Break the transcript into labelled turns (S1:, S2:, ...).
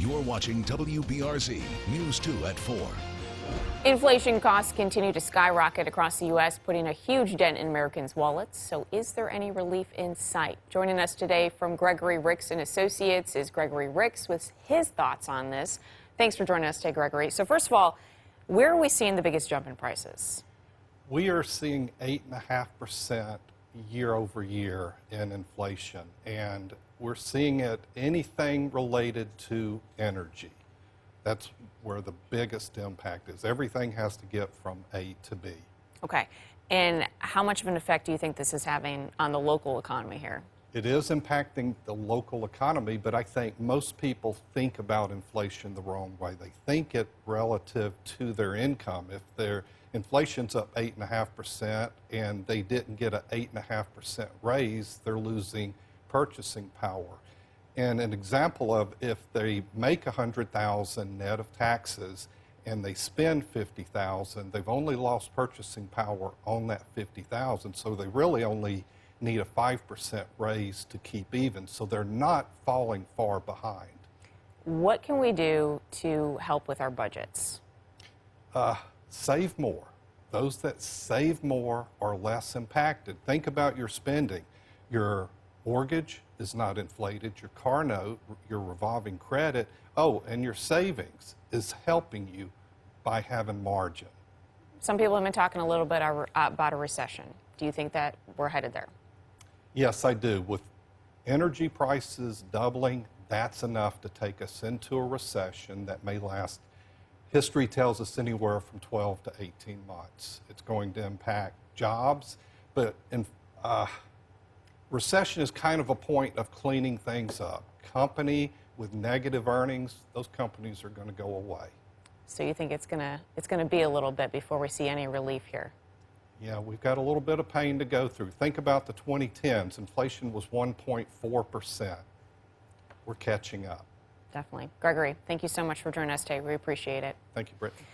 S1: You're watching WBRZ News 2 at 4.
S2: Inflation costs continue to skyrocket across the U.S., putting a huge dent in Americans' wallets. So is there any relief in sight? Joining us today from Gregory Ricks and Associates is Gregory Ricks with his thoughts on this. Thanks for joining us today, Gregory. So first of all, where are we seeing the biggest jump in prices?
S3: We are seeing 8.5% year over year in inflation, and we're seeing it anything related to energy. That's where the biggest impact is. Everything has to get from A to B.
S2: Okay. And how much of an effect do you think this is having on the local economy here?
S3: It is impacting the local economy, but I think most people think about inflation the wrong way. They think it relative to their income. If their inflation's up 8.5% and they didn't get an 8.5% raise, they're losing purchasing power. And an example of if they make $100,000 net of taxes and they spend $50,000, they've only lost purchasing power on that $50,000, so they really only need a 5% raise to keep even, so they're not falling far behind.
S2: What can we do to help with our budgets?
S3: Save more. Those that save more are less impacted. Think about your spending. Your mortgage is not inflated, your car note, your revolving credit, and your savings is helping you by having margin.
S2: Some people have been talking a little bit about a recession. Do you think that we're headed there?
S3: Yes, I do. With energy prices doubling, that's enough to take us into a recession that may last, history tells us, anywhere from 12 to 18 months. It's going to impact jobs, but recession is kind of a point of cleaning things up. Company with negative earnings, those companies are going to go away.
S2: So you think it's gonna be a little bit before we see any relief here?
S3: Yeah, we've got a little bit of pain to go through. Think about the 2010s. Inflation was 1.4%. We're catching up.
S2: Definitely. Gregory, thank you so much for joining us today. We appreciate it.
S3: Thank you, Brittany.